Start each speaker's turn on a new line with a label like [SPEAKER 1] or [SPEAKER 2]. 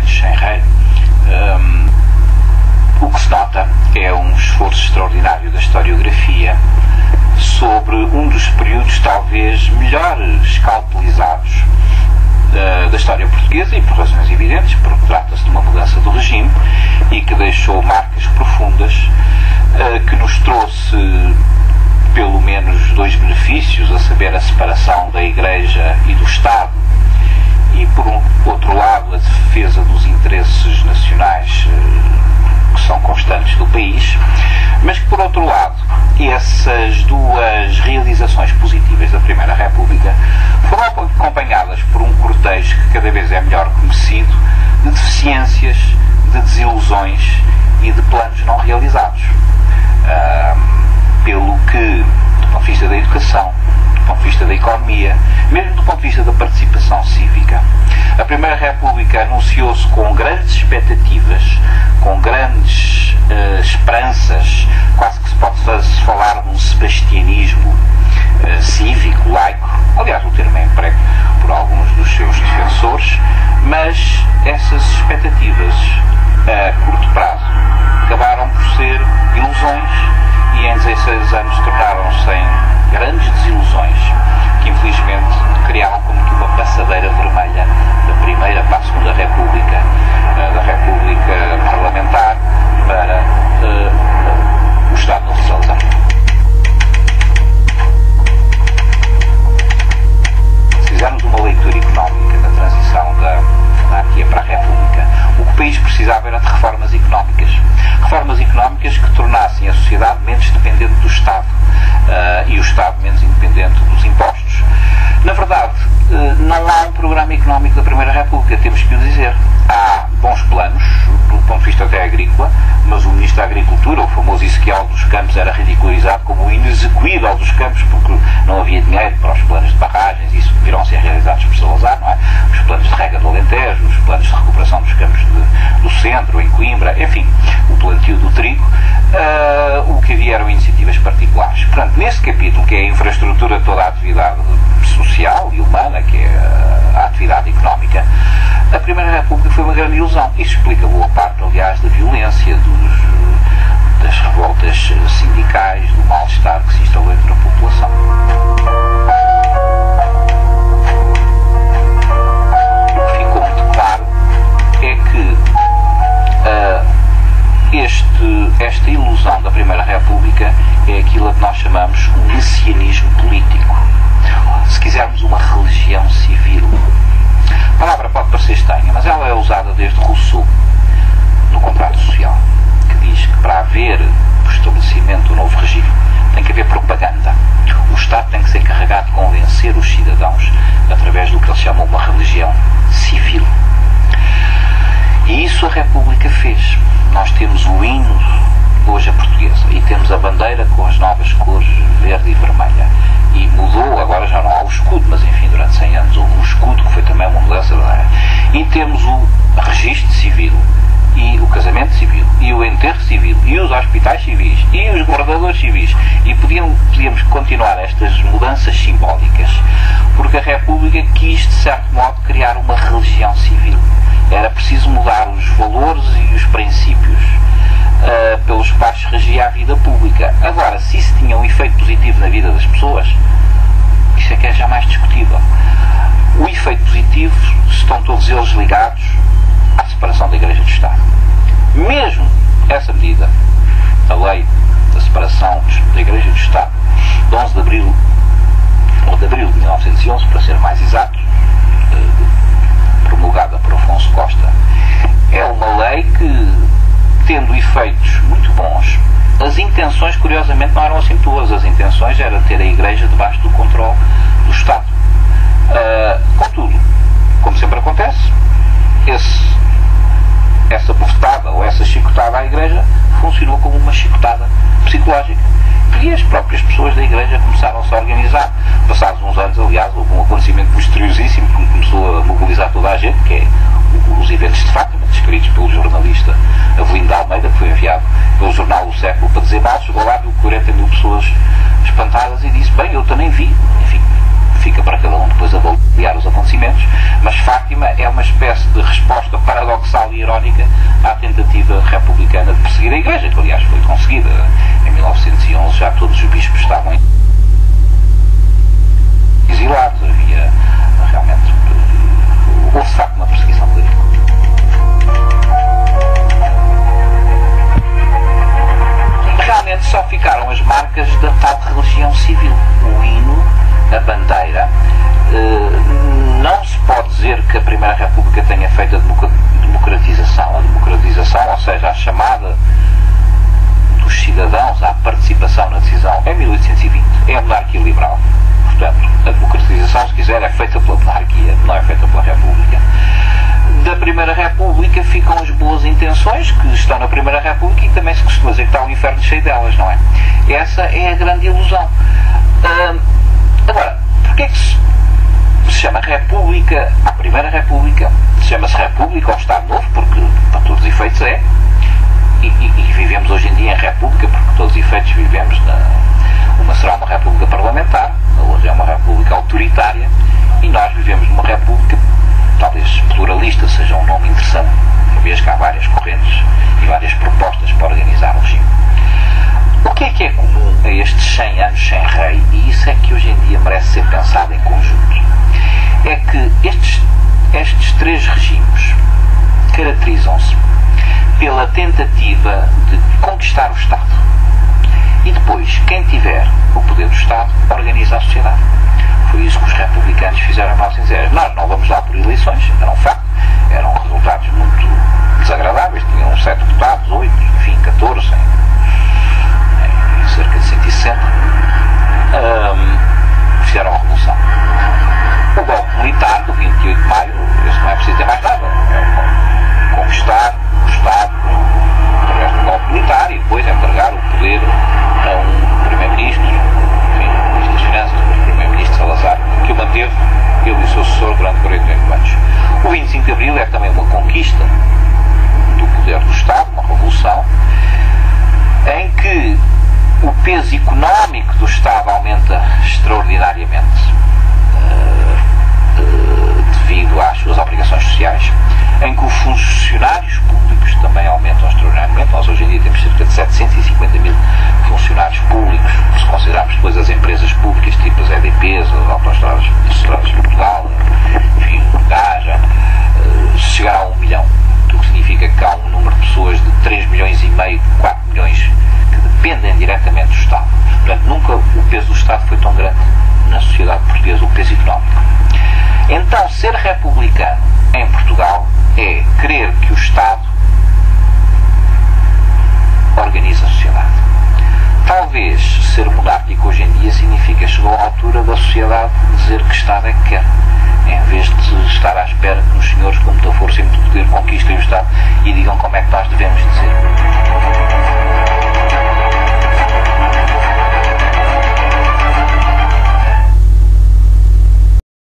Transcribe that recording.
[SPEAKER 1] Santos sem rei. O que se nota é um esforço extraordinário da historiografia sobre um dos períodos talvez melhor escalpelizados da história portuguesa, e por razões evidentes, porque trata-se de uma mudança do regime e que deixou marcas profundas, que nos trouxe pelo menos dois benefícios, a saber, a separação da Igreja e do Estado, e por outro lado a defesa dos interesses nacionais que são constantes do país, mas que por outro lado essas duas realizações positivas da Primeira República foram acompanhadas por um cortejo que cada vez é melhor conhecido de deficiências, de desilusões e de planos não realizados, pelo que, do ponto de vista da educação, do ponto de vista da economia, mesmo do ponto de vista da participação cívica, a Primeira República anunciou-se com grandes expectativas, com grandes esperanças, quase que se pode falar de um sebastianismo cívico, laico. Aliás, o termo é emprego por alguns dos seus defensores, mas essas expectativas a curto prazo acabaram por ser ilusões e em 16 anos tornaram-se em grandes desilusões que infelizmente criaram como que uma passadeira vermelha da Primeira para a Segunda República, da República Parlamentar para o Estado Novo de Salazar. Se fizermos uma leitura económica da transição da monarquia para a República, o que o país precisava era de reformas económicas. Reformas económicas que tornassem a sociedade menos dependente do Estado e o Estado menos independente dos impostos. Na verdade, não há um programa económico da Primeira República, temos que o dizer. Há bons planos, do ponto de vista até agrícola, mas o Ministro da Agricultura, o famoso Ezequiel dos Campos, era ridicularizado como o inexequível dos campos, porque não havia dinheiro para os planos de barragens, e isso virão a ser realizados por Salazar, não é? Os planos de rega do Alentejo, os planos de recuperação dos campos do centro, em Coimbra, enfim, o plantio do trigo, o que havia eram iniciativas particulares. Portanto, nesse capítulo, que é a infraestrutura de toda a atividade social e humana, que é a atividade económica, a Primeira República foi uma grande ilusão. Isso explica boa parte, aliás, da violência, das revoltas sindicais, do mal-estar que se instalou entre a população. O que ficou muito claro é que esta ilusão da Primeira República é aquilo a que nós chamamos um messianismo político. Se quisermos, uma religião civil. A palavra pode parecer estranha, mas ela é usada desde Rousseau, no Contrato Social, que diz que para haver o estabelecimento do novo regime tem que haver propaganda. O Estado tem que ser encarregado de convencer os cidadãos através do que ele chama uma religião civil. E isso a República fez. Nós temos o hino, hoje a portuguesa, e temos a bandeira com as novas cores verde e vermelha. E mudou, agora já não há o escudo, mas enfim, durante 100 anos houve o escudo, que foi também uma mudança. E temos o registro civil, e o casamento civil, e o enterro civil, e os hospitais civis, e os guardadores civis. E podíamos continuar estas mudanças simbólicas, porque a República quis, de certo modo, criar uma religião civil. Era preciso mudar os valores e os princípios pelos quais se regia a vida pública. Agora, se isso tinha um efeito positivo na vida das pessoas, isso é que é jamais discutível. O efeito positivo estão todos eles ligados à separação da Igreja do Estado. Mesmo essa medida, a lei da separação da Igreja do Estado, de 11 de abril, ou de abril de 1911, para ser mais exato, promulgada por Afonso Costa, é uma lei que, tendo efeitos muito bons, as intenções, curiosamente, não eram assim todas. As intenções era ter a Igreja debaixo do controle do Estado. Contudo, como sempre acontece, essa bofetada ou essa chicotada à Igreja funcionou como uma chicotada psicológica. E as próprias pessoas da Igreja começaram-se a organizar. Passados uns anos, aliás, houve um acontecimento misteriosíssimo que começou a mobilizar toda a gente, que é os eventos de Fátima, descritos pelo jornalista Avelino de Almeida, que foi enviado pelo jornal O Século para dizer mal. Chegou lá, viu 40 mil pessoas espantadas e disse: bem, eu também vi. Enfim, fica para cada um depois avaliar os acontecimentos. acontecimentos, mas Fátima é uma espécie de resposta paradoxal e irónica à tentativa republicana de perseguir a Igreja, que aliás foi conseguida. Em 1911 já todos os bispos estavam exilados, havia realmente, houve de facto uma perseguição política. Realmente só ficaram as marcas da tal religião civil, o hino, a bandeira. Não se pode dizer que a Primeira República tenha feito a democratização, ou seja, a chamada dos cidadãos à participação na decisão em 1820, é a monarquia liberal. Portanto, a democratização, se quiser, é feita pela monarquia, não é feita pela República. Da Primeira República ficam as boas intenções que estão na Primeira República e também se costuma dizer que está o inferno cheio delas, não é? Essa é a grande ilusão. Agora, porquê é que se chama República à Primeira República? Chama-se República ao Estado Novo, porque para todos os efeitos é, e vivemos hoje em dia em República, porque para todos os efeitos vivemos uma será uma República parlamentar, a outra é uma República autoritária, e nós vivemos numa República, talvez pluralista seja um nome interessante, uma vez que há várias correntes e várias propostas para organizar o regime. O que é comum a estes 100 anos sem rei, e isso é que hoje em dia merece ser pensado em conjunto, é que estes três regimes caracterizam-se pela tentativa de conquistar o Estado e depois, quem tiver o poder do Estado, organiza a sociedade. Foi isso que os republicanos fizeram em 1910. Nós não vamos lá por eleições, era um facto, eram resultados muito desagradáveis, tinham 7 deputados, 8, enfim, 14, em cerca de 160. Fizeram a revolução. O golpe militar do 28 de maio, esse não é preciso ter mais nada, é conquistar o Estado através do golpe militar e depois entregar o poder a um primeiro-ministro, enfim, ministro das Finanças, o primeiro-ministro Salazar, que o manteve, ele e o seu sucessor, durante 48 anos. O 25 de Abril é também uma conquista do poder do Estado, uma revolução, em que o peso económico do Estado aumenta extraordinariamente devido às suas obrigações sociais, em que os funcionários públicos também aumentam extraordinariamente. Nós hoje em dia temos cerca de 750 mil funcionários públicos, se considerarmos depois as empresas públicas tipo as EDPs, as Autostradas de Portugal, enfim, Gaja, chegar a 1 milhão, o que significa que há um número de pessoas de 3 milhões e meio, 4 milhões que dependem diretamente do Estado. Portanto, nunca o peso do Estado foi tão grande na sociedade portuguesa, o peso económico. Então, ser republicano em Portugal é querer que o Estado organize a sociedade. Talvez ser monárquico hoje em dia significa chegou à altura da sociedade dizer que Estado é que quer, em vez de estar à espera que os senhores com muita força e muito poder conquistem o Estado e digam como é que nós devemos